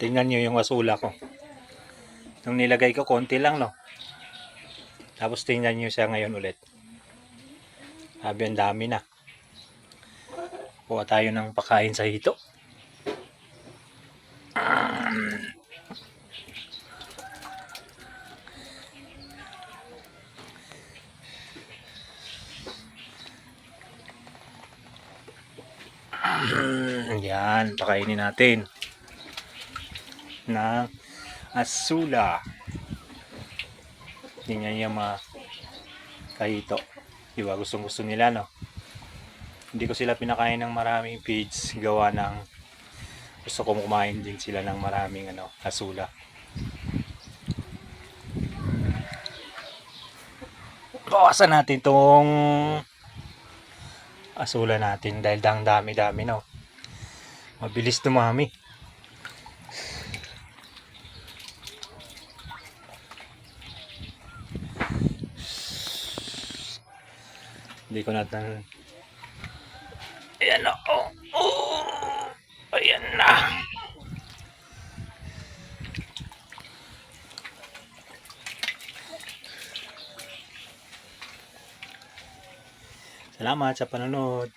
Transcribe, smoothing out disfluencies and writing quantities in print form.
Tingnan nyo yung asula ko. Nung nilagay ko, konti lang, no? Tapos tingnan nyo siya ngayon ulit. Sabi, ang dami na. Kuha tayo ng pakain sa hito. Yan, pakainin natin ng asula. Tingnan niya mga kahito. Diba, gustong gusto nila, no? Hindi ko sila pinakain ng maraming feeds. Gawa ng gusto ko kumain din sila ng maraming asula. Bawasan natin tong asula natin dahil dami-dami, no? Mabilis dumami. Hindi ko natin. Ayan na. Ayan na. Salamat sa panonood.